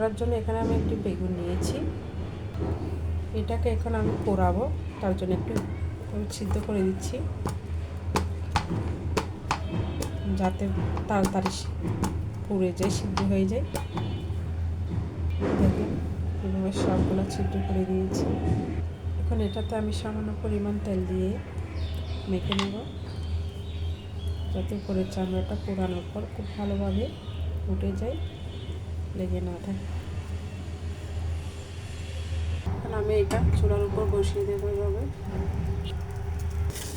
করার জন্য এখানে আমি একটি বেগুন নিয়েছি। এটাকে এখন আমি পোড়াবো, তার জন্য একটু সিদ্ধ করে দিচ্ছি যাতে তাড়াতাড়ি পুড়ে যায়, সিদ্ধ হয়ে যায়। দেখেন এভাবে সবগুলো সিদ্ধ করে দিয়েছি। এখন এটাতে আমি সামান্য পরিমাণ তেল দিয়ে মেখে নেব যাতে উপরের চামড়াটা পোড়ানোর পর খুব ভালোভাবে উঠে যায়, লেগে না থাকে। এখন আমি এটা চুলার উপর বসিয়ে দেবো এভাবে।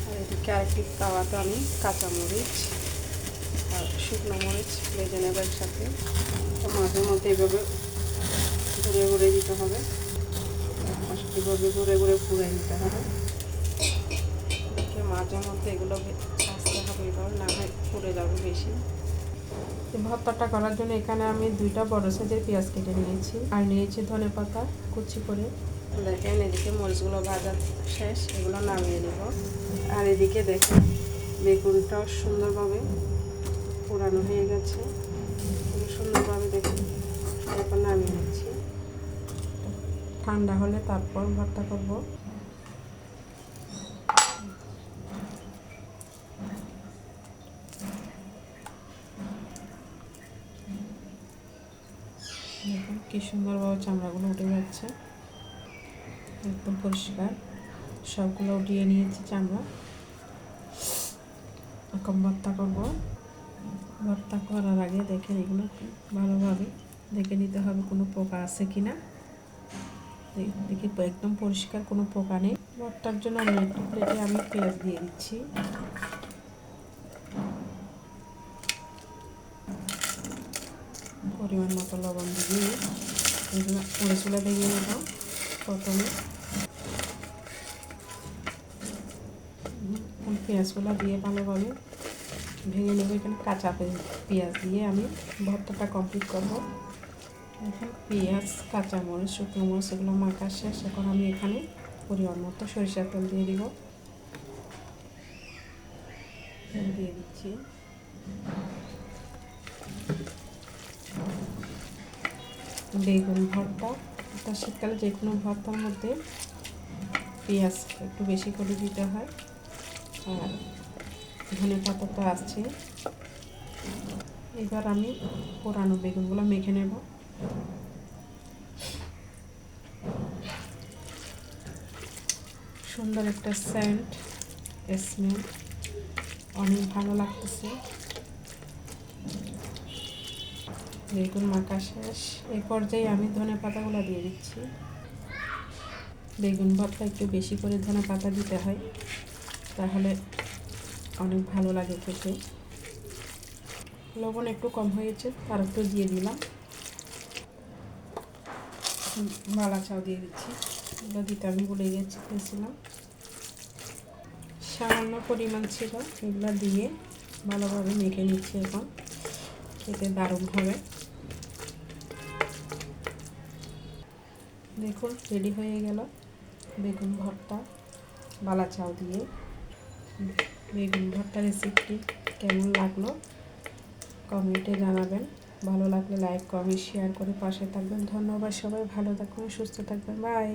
আর এদিকে আরেকটি তাওয়াতে আমি কাঁচামরিচ আর শুকনো মরিচ ভেজে নেব একসাথে। মাঝে মধ্যে এভাবে ঘুরে ঘুরে দিতে হবে, এভাবে ঘুরে ঘুরে পুড়ে নিতে হবে। মাঝে মধ্যে এগুলো ভাজতে হবে, এভাবে না হয় পুড়ে যাবে বেশি। ভর্তাটা করার জন্য এখানে আমি 2টা বড় সাইজের পেঁয়াজ কেটে নিয়েছি আর নিয়েছি ধনেপাতা কুচি করে। দেখেন এদিকে মরিচগুলো ভাজা শেষ, এগুলো নামিয়ে নেব। আর এদিকে দেখেন বেগুনটাও সুন্দরভাবে পোড়ানো হয়ে গেছে, সুন্দরভাবে দেখুন। এখন নামিয়ে নিচ্ছি, ঠান্ডা হলে তারপর ভর্তা করব। দেখুন কি সুন্দরভাবে চামড়াগুলো উঠে যাচ্ছে, একদম পরিষ্কার। সবগুলো উঠিয়ে নিয়েছি চামড়া। এখন ভর্তা করব। ভর্তা করার আগে দেখেন এগুলো ভালোভাবে দেখে নিতে হবে কোনো পোকা আছে কিনা। দেখি একদম পরিষ্কার, কোনো পোকা নেই। ভর্তার জন্য আমি একটু প্লেটে আমি পেঁয়াজ দিয়ে দিচ্ছি। পরিমাণ মতো লবণ দিয়ে এগুলো মরিচগুলো ভেঙে নেব। প্রথমে পেঁয়াজগুলো দিয়ে ভালোভাবে ভেঙে নেব। এখানে কাঁচা পেঁয়াজ দিয়ে আমি ভর্তাটা কমপ্লিট করব। এখন পেঁয়াজ, কাঁচামরিচ, শুকনো মরিচ এগুলো মাখা শেষ। এখন আমি এখানে পরিমাণ মতো সরিষার তেল দিয়ে দিব, দিয়ে দিচ্ছি। বেগুন ভর্তা, এটা শীতকালে যে কোনো ভর্তার মধ্যে পেঁয়াজ একটু বেশি করে দিতে হয়। আর ধনেপাতা তো আসছে। এবার আমি পোড়ানো বেগুনগুলো মেখে নেব। সুন্দর একটা সেন্ট, স্মেল অনেক ভালো লাগতেছে। বেগুন মাখা শেষ। এই পর্যায়ে আমি ধনেপাতাগুলো দিয়ে দিচ্ছি। বেগুন ভর্তা একটু বেশি করে ধনেপাতা দিতে হয়, তাহলে অনেক ভালো লাগে খেতে। লবণ একটু কম হয়েছে, তার একটু দিয়ে দিলাম। মালা চাও দিয়ে দিচ্ছি, এগুলো দিতে আমি ভুলে গেছিলাম। সামান্য পরিমাণ ছিল, এগুলো দিয়ে ভালোভাবে মেখে নিচ্ছি। এখন খেতে দারুণ হবে। দেখুন রেডি হয়ে গেল বেগুন ভর্তা বালা চাও দিয়ে। বেগুন ভর্তা রেসিপিটি কেমন লাগলো কমেন্টে জানাবেন। ভালো লাগলে লাইক, কমেন্ট, শেয়ার করে পাশে থাকবেন। ধন্যবাদ সবাই, ভালো থাকবেন, সুস্থ থাকবেন, বাই।